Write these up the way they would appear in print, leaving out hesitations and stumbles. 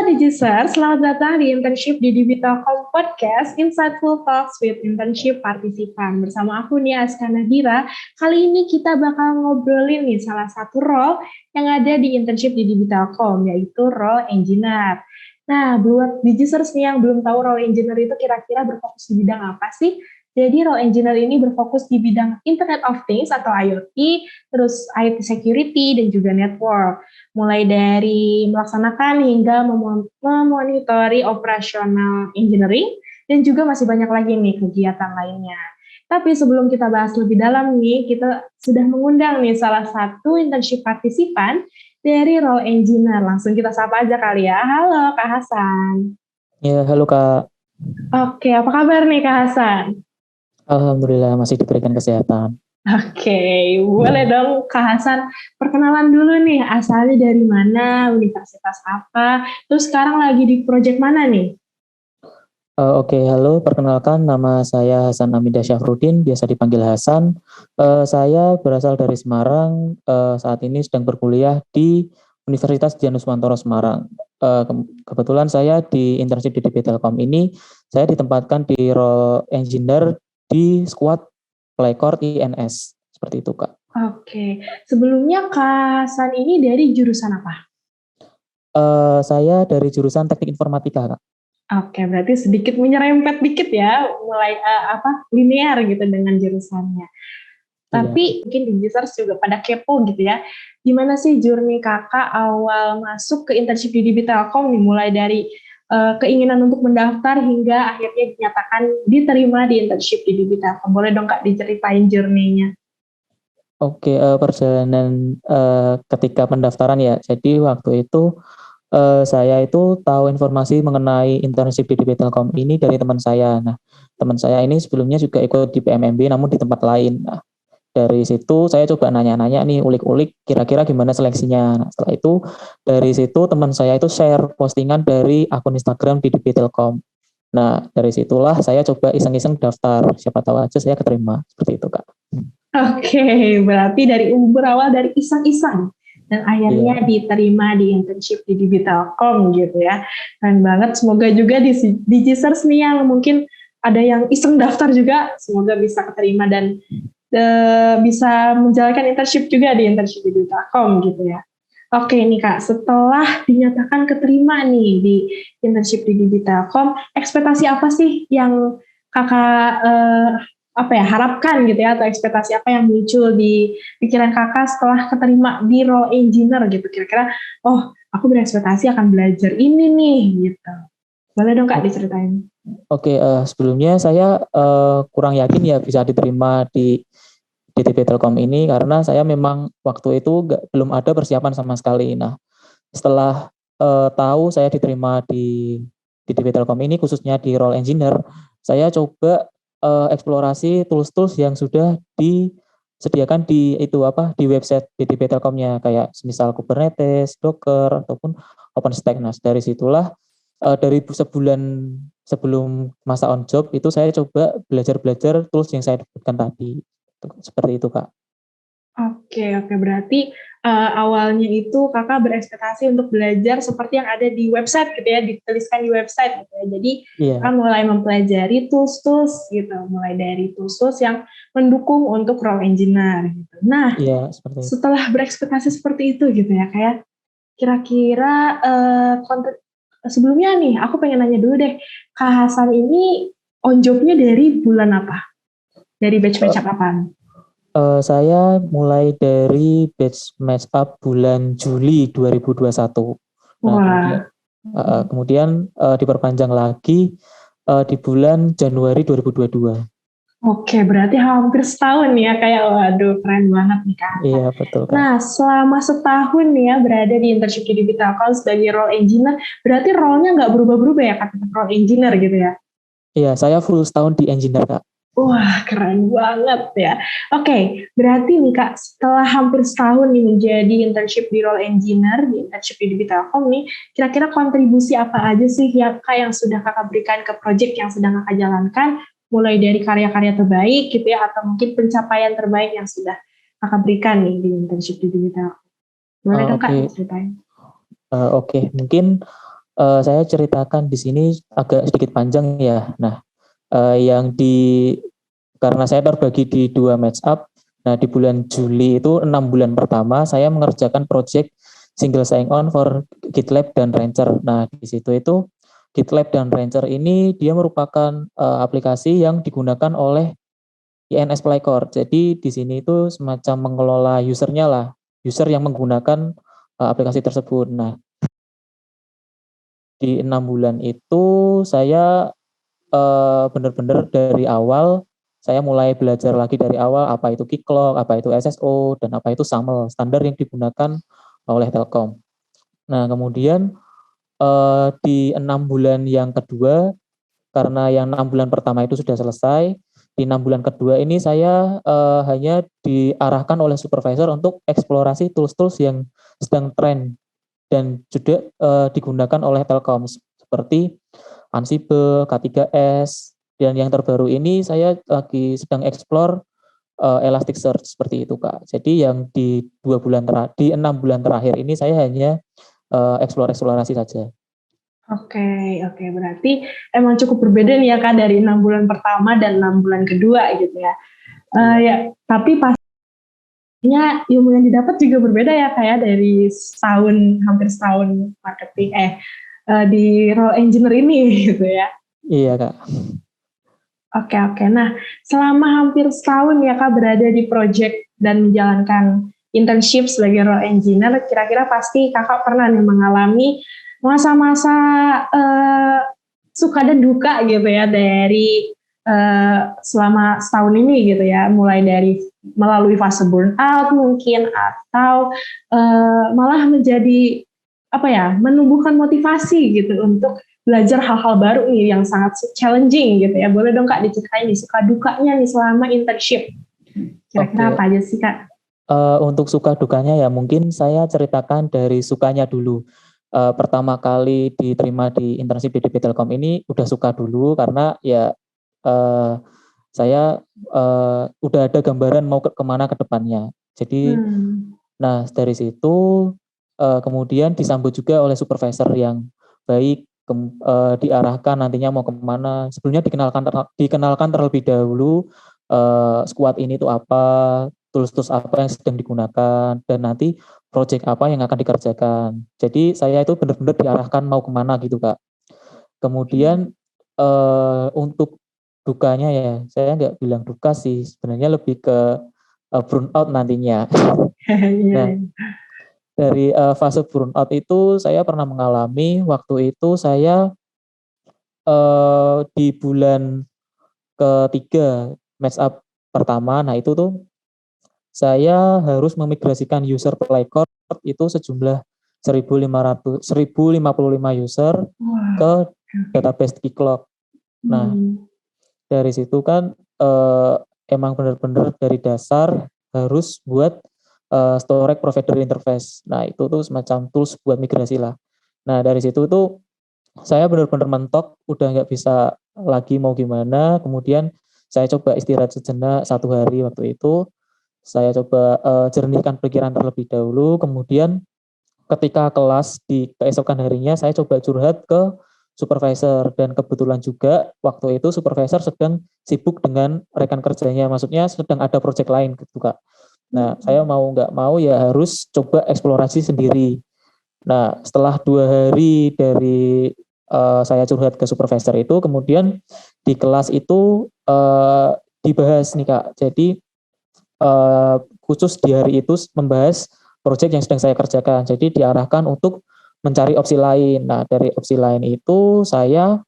Digisters, selamat datang di Internship di Digitalcom Podcast, Insightful Talks with Internship Participant. Bersama aku nih, Aska Nadira. Kali ini kita bakal ngobrolin nih salah satu role yang ada di Internship di Digitalcom, yaitu role engineer. Nah, buat Digisters nih yang belum tahu role engineer itu kira-kira berfokus di bidang apa sih? Jadi role engineer ini berfokus di bidang Internet of Things atau IoT, terus IT security dan juga network. Mulai dari melaksanakan hingga memonitori operasional engineering, dan juga masih banyak lagi nih kegiatan lainnya. Tapi sebelum kita bahas lebih dalam nih, kita sudah mengundang nih salah satu internship partisipan dari role engineer. Langsung kita sapa aja kali ya. Halo Kak Hasan. Ya, halo Kak. Oke, apa kabar nih Kak Hasan? Alhamdulillah masih diberikan kesehatan. Oke, boleh dong Kak Hasan perkenalan dulu nih, asalnya dari mana, universitas apa, terus sekarang lagi di proyek mana nih? Oke, halo, perkenalkan nama saya Hasan Amidah Syafruddin, biasa dipanggil Hasan. Saya berasal dari Semarang, saat ini sedang berkuliah di Universitas Dianus Wantoro Semarang. Kebetulan saya di internship di DB Telkom ini, saya ditempatkan di role engineer di squad Playcore INS, seperti itu Kak. Oke, sebelumnya Kak Hasan ini dari jurusan apa? Saya dari jurusan Teknik Informatika Kak. Oke, berarti sedikit menyerempet dikit ya, mulai linear gitu dengan jurusannya. Iya. Tapi mungkin di users juga pada kepo gitu ya. Gimana sih journey kakak awal masuk ke internship di DB Telkom nih, mulai dari keinginan untuk mendaftar hingga akhirnya dinyatakan diterima di internship di DB Telkom. Boleh dong Kak diceritain journey-nya? Oke, perjalanan ketika pendaftaran ya. Jadi waktu itu saya itu tahu informasi mengenai internship di DB Telkom ini dari teman saya. Nah, teman saya ini sebelumnya juga ikut di PMMB namun di tempat lain. Nah, dari situ saya coba nanya-nanya nih, ulik-ulik kira-kira gimana seleksinya. Nah, setelah itu dari situ teman saya itu share postingan dari akun Instagram di DB Telkom. Nah, dari situlah saya coba iseng-iseng daftar. Siapa tahu aja saya keterima. Seperti itu, Kak. Oke, berarti berawal dari iseng-iseng dan akhirnya Iya. diterima di internship di DB Telkom gitu ya. Keren banget, semoga juga di Digisters nih yang mungkin ada yang iseng daftar juga, semoga bisa keterima dan bisa menjalankan internship juga di internship di DB Telkom gitu ya. Oke nih Kak, setelah dinyatakan keterima nih di internship di DB Telkom, ekspektasi apa sih yang Kakak harapkan gitu ya, atau ekspektasi apa yang muncul di pikiran kakak setelah keterima di role engineer gitu, kira-kira oh aku berekspektasi akan belajar ini nih gitu, boleh dong Kak diceritain? Oke, sebelumnya saya kurang yakin ya bisa diterima di DB Telkom ini karena saya memang waktu itu belum ada persiapan sama sekali. Nah, setelah tahu saya diterima di DB Telkom ini khususnya di role engineer, saya coba eksplorasi tools-tools yang sudah disediakan di website DB Telkomnya kayak misal Kubernetes, Docker ataupun OpenStack. Nah, dari situlah dari sebulan sebelum masa on job itu saya coba belajar tools yang saya dapatkan tadi. Seperti itu, Kak. Oke, berarti awalnya itu kakak berekspektasi untuk belajar seperti yang ada di website gitu ya, dituliskan di website gitu ya. Jadi kakak mulai mempelajari tools gitu, mulai dari tools yang mendukung untuk role engineer gitu. Nah, setelah berekspektasi seperti itu gitu ya, kayak kira-kira sebelumnya nih, aku pengen nanya dulu deh, Kak Hasan ini on job-nya dari bulan apa? Dari batch match kapan? Saya mulai dari batch match up bulan Juli 2021. Nah, kemudian diperpanjang lagi di bulan Januari 2022. Oke, berarti hampir setahun ya, kayak waduh keren banget nih Kak. Iya, betul Kak. Nah, selama setahun nih ya berada di internship di DB Telkom sebagai role engineer, berarti role-nya nggak berubah-berubah ya Kak, role engineer gitu ya? Iya, saya full setahun di engineer Kak. Wah, keren banget ya. Oke, berarti nih Kak, setelah hampir setahun nih menjadi internship di role engineer, di internship di DB Telkom nih, kira-kira kontribusi apa aja sih ya Kak yang sudah Kakak berikan ke project yang sedang Kakak jalankan, mulai dari karya-karya terbaik gitu ya, atau mungkin pencapaian terbaik yang sudah Kakak berikan nih di internship di DB Telkom. Boleh dong Kak, ceritain. Oke, mungkin saya ceritakan di sini agak sedikit panjang ya. Nah, karena saya terbagi di 2 match up. Nah, di bulan Juli itu 6 bulan pertama saya mengerjakan project single sign on for GitLab dan Rancher. Nah, di situ itu GitLab dan Rancher ini dia merupakan aplikasi yang digunakan oleh INS Playcore. Jadi di sini itu semacam mengelola usernya lah, user yang menggunakan aplikasi tersebut. Nah, di 6 bulan itu saya benar-benar dari awal saya mulai belajar lagi dari awal apa itu Keycloak, apa itu SSO, dan apa itu SAML, standar yang digunakan oleh Telkom. Nah, kemudian di 6 bulan yang kedua, karena yang 6 bulan pertama itu sudah selesai, di 6 bulan kedua ini saya hanya diarahkan oleh supervisor untuk eksplorasi tools-tools yang sedang tren dan juga digunakan oleh Telkom seperti Ansible, K3S, dan yang terbaru ini saya lagi sedang explore Elasticsearch seperti itu Kak. Jadi yang di 6 bulan terakhir ini saya hanya eksplorasi saja. Oke, berarti emang cukup berbeda nih ya Kak dari 6 bulan pertama dan 6 bulan kedua gitu ya. Ya, tapi pastinya ilmu yang didapat juga berbeda ya kayak dari hampir setahun marketing di role engineer ini gitu ya. Iya Kak. Oke. Nah, selama hampir setahun ya Kak berada di project dan menjalankan internship sebagai role engineer, kira-kira pasti Kakak pernah nih mengalami masa-masa suka dan duka gitu ya dari selama setahun ini gitu ya, mulai dari melalui fase burnout mungkin atau malah menjadi menumbuhkan motivasi gitu untuk belajar hal-hal baru nih yang sangat challenging gitu ya. Boleh dong Kak diceritain nih suka dukanya nih selama internship. Kira-kira apa aja sih Kak? Untuk suka dukanya ya mungkin saya ceritakan dari sukanya dulu. Pertama kali diterima di internship di DP Telkom ini udah suka dulu karena ya saya udah ada gambaran mau kemana ke depannya. Jadi nah dari situ kemudian disambut juga oleh supervisor yang baik, diarahkan nantinya mau kemana. Sebelumnya dikenalkan terlebih dahulu squad ini tuh apa, tools-tools apa yang sedang digunakan, dan nanti project apa yang akan dikerjakan. Jadi saya itu benar-benar diarahkan mau kemana gitu Kak. Kemudian untuk dukanya ya, saya nggak bilang duka sih, sebenarnya lebih ke burnout nantinya. Nah, dari fase burnout itu saya pernah mengalami waktu itu saya di bulan ketiga match up pertama, nah itu tuh saya harus memigrasikan user Playcore itu sejumlah 1055 user ke database Keycloak. Nah, dari situ kan emang benar-benar dari dasar harus buat storage provider interface. Nah, itu tuh semacam tools buat migrasi lah. Nah, dari situ tuh saya benar-benar mentok, udah nggak bisa lagi mau gimana. Kemudian saya coba istirahat sejenak 1 hari waktu itu. Saya coba jernihkan pikiran terlebih dahulu, kemudian ketika kelas di keesokan harinya saya coba curhat ke supervisor dan kebetulan juga waktu itu supervisor sedang sibuk dengan rekan kerjanya, maksudnya sedang ada project lain gitu Kak. Nah, saya mau nggak mau ya harus coba eksplorasi sendiri. Nah, setelah 2 hari dari saya curhat ke supervisor itu, kemudian di kelas itu dibahas nih Kak. Jadi khusus di hari itu membahas proyek yang sedang saya kerjakan. Jadi diarahkan untuk mencari opsi lain. Nah, dari opsi lain itu saya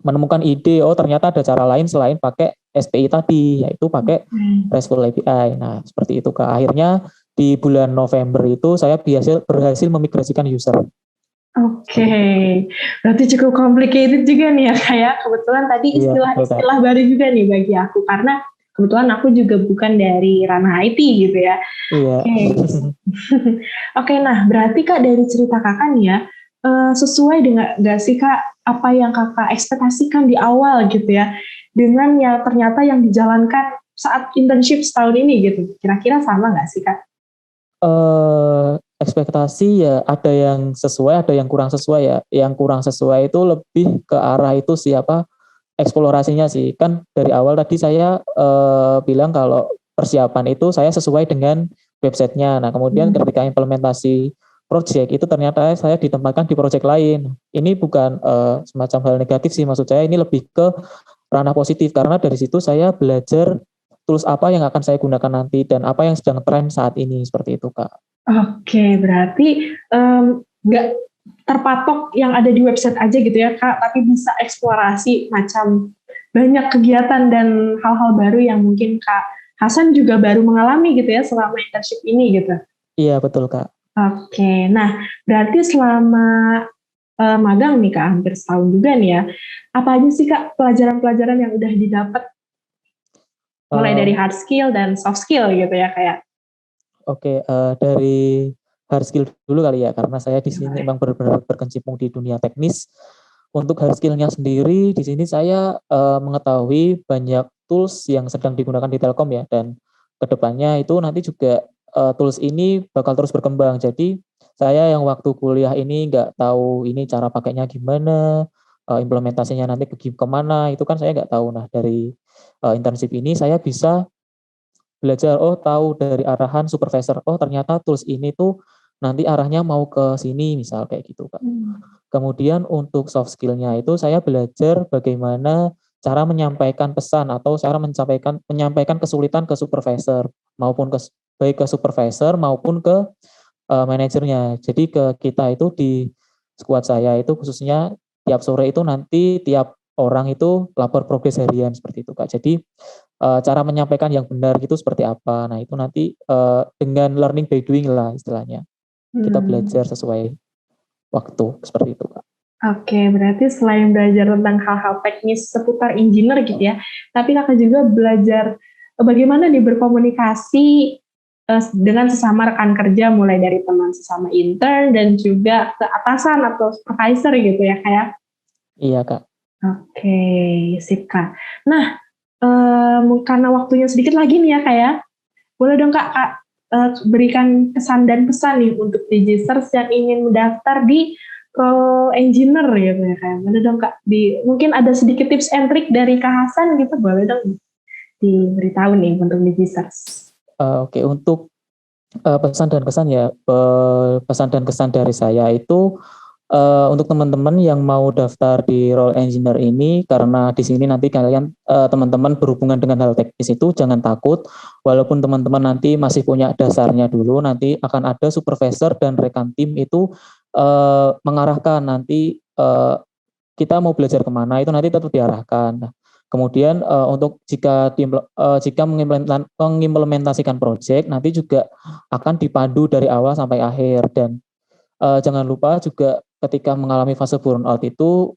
menemukan ide, oh ternyata ada cara lain selain pakai SPI tadi, yaitu pakai RESTful API. Nah, seperti itu Kak. Akhirnya di bulan November itu saya berhasil memigrasikan user. Oke, berarti cukup complicated juga nih ya kayak kebetulan tadi istilah baru juga nih bagi aku karena kebetulan aku juga bukan dari ranah IT gitu ya. Iya. Oke, nah berarti Kak dari cerita Kakak nih ya, sesuai dengan gak sih Kak apa yang Kakak ekspektasikan di awal gitu ya, dengan yang ternyata yang dijalankan saat internship setahun ini gitu, kira-kira sama gak sih Kak? ekspektasi ya ada yang sesuai, ada yang kurang sesuai ya. Yang kurang sesuai itu lebih ke arah itu siapa eksplorasinya sih. Kan dari awal tadi saya bilang kalau persiapan itu saya sesuai dengan websitenya. Nah kemudian ketika implementasi project itu ternyata saya ditempatkan di project lain. Ini bukan semacam hal negatif sih, maksud saya ini lebih ke ranah positif karena dari situ saya belajar tools apa yang akan saya gunakan nanti dan apa yang sedang tren saat ini seperti itu Kak. Oke, berarti nggak terpatok yang ada di website aja gitu ya Kak, tapi bisa eksplorasi macam banyak kegiatan dan hal-hal baru yang mungkin Kak Hasan juga baru mengalami gitu ya selama internship ini gitu. Iya betul Kak. Oke, nah berarti selama magang nih Kak, hampir setahun juga nih ya, apa aja sih Kak pelajaran-pelajaran yang udah didapat? Mulai dari hard skill dan soft skill gitu ya kayak. Oke, dari hard skill dulu kali ya, karena saya di sini memang benar-benar berkecimpung di dunia teknis. Untuk hard skill-nya sendiri, di sini saya mengetahui banyak tools yang sedang digunakan di Telkom ya, dan kedepannya itu nanti juga tools ini bakal terus berkembang. Jadi saya yang waktu kuliah ini nggak tahu ini cara pakainya gimana, implementasinya nanti kemana, itu kan saya nggak tahu. Nah dari internship ini saya bisa belajar, oh tahu dari arahan supervisor, oh ternyata tools ini tuh nanti arahnya mau ke sini, misal kayak gitu Kak. Kemudian untuk soft skill-nya itu saya belajar bagaimana cara menyampaikan pesan atau cara menyampaikan kesulitan ke supervisor maupun baik ke supervisor maupun ke manajernya. Jadi ke kita itu di squad saya itu khususnya tiap sore itu nanti tiap orang itu lapor progres harian seperti itu Kak. Jadi cara menyampaikan yang benar gitu seperti apa. Nah itu nanti dengan learning by doing lah istilahnya. Kita belajar sesuai waktu seperti itu Kak. Oke, berarti selain belajar tentang hal-hal teknis seputar engineer gitu ya, tapi Kakak juga belajar bagaimana nih berkomunikasi dengan sesama rekan kerja, mulai dari teman sesama intern dan juga ke atasan atau supervisor gitu ya kayak. Iya Kak. Oke, sip Kak. Nah, karena waktunya sedikit lagi nih ya Kak ya, boleh dong Kak berikan kesan dan pesan nih untuk digisters yang ingin mendaftar di role engineer gitu ya Kak. Boleh dong Kak, mungkin ada sedikit tips and trick dari Kak Hasan gitu, boleh dong diberitahu nih untuk digisters. Oke, untuk pesan dan kesan ya, pesan dan kesan dari saya itu untuk teman-teman yang mau daftar di role engineer ini, karena di sini nanti kalian teman-teman berhubungan dengan hal teknis itu jangan takut, walaupun teman-teman nanti masih punya dasarnya dulu, nanti akan ada supervisor dan rekan tim itu mengarahkan nanti kita mau belajar kemana itu nanti tetap diarahkan. Nah, kemudian untuk jika mengimplementasikan proyek nanti juga akan dipandu dari awal sampai akhir, dan jangan lupa juga ketika mengalami fase burnout itu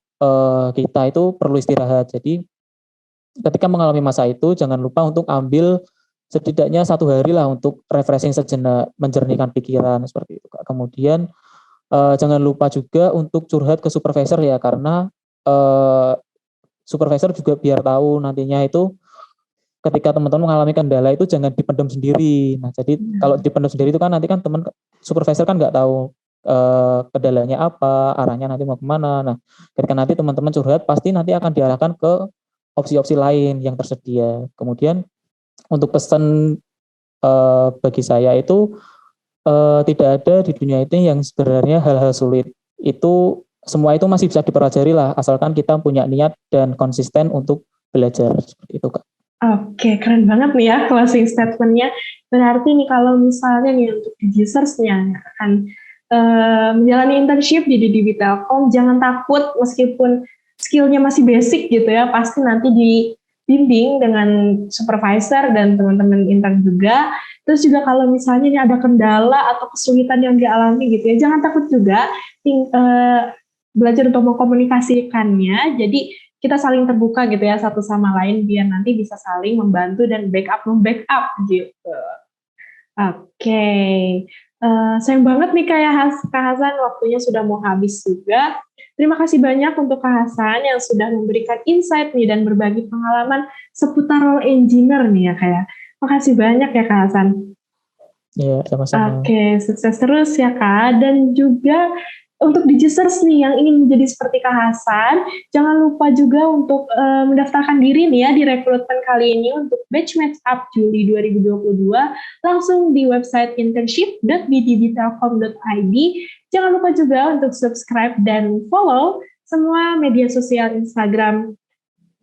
kita itu perlu istirahat. Jadi ketika mengalami masa itu jangan lupa untuk ambil setidaknya 1 hari lah untuk refreshing sejenak, menjernihkan pikiran seperti itu Kak. Kemudian jangan lupa juga untuk curhat ke supervisor ya, karena supervisor juga biar tahu nantinya itu ketika teman-teman mengalami kendala itu jangan dipendam sendiri. Nah jadi kalau dipendam sendiri itu kan nanti kan supervisor kan nggak tahu kendalanya apa, arahnya nanti mau kemana. Nah ketika nanti teman-teman curhat pasti nanti akan diarahkan ke opsi-opsi lain yang tersedia. Kemudian untuk pesan bagi saya itu tidak ada di dunia ini yang sebenarnya hal-hal sulit. Itu semua itu masih bisa dipelajari lah, asalkan kita punya niat dan konsisten untuk belajar seperti itu Kak. Oke, keren banget nih ya closing statement-nya. Berarti nih kalau misalnya nih untuk digisters-nya akan menjalani internship di DDB Telkom, jangan takut meskipun skill-nya masih basic gitu ya, pasti nanti dibimbing dengan supervisor dan teman-teman intern juga. Terus juga kalau misalnya ini ada kendala atau kesulitan yang dialami gitu ya, jangan takut juga belajar untuk mengkomunikasikannya. Jadi kita saling terbuka gitu ya satu sama lain biar nanti bisa saling membantu dan membackup gitu. Oke. Sayang banget nih Kak Hasan, waktunya sudah mau habis juga. Terima kasih banyak untuk Kak Hasan yang sudah memberikan insight nih dan berbagi pengalaman seputar role engineer nih ya Kak ya. Makasih banyak ya Kak Hasan. Iya, sama-sama. Oke, sukses terus ya Kak. Dan juga untuk Digisters nih yang ingin menjadi seperti Kak Hasan, jangan lupa juga untuk mendaftarkan diri nih ya di rekrutmen kali ini untuk batch match up Juli 2022 langsung di website internship.bdbtelkom.id. Jangan lupa juga untuk subscribe dan follow semua media sosial Instagram,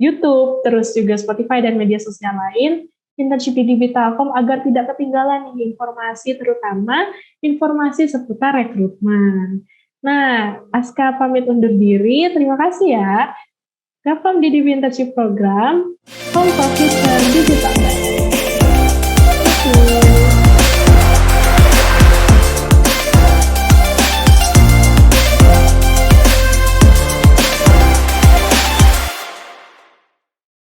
YouTube, terus juga Spotify dan media sosial lain internship di Telkom agar tidak ketinggalan informasi, terutama informasi seputar rekrutmen. Nah, Aska pamit undur diri. Terima kasih ya. Welcome di Internship Program Home Office Digital.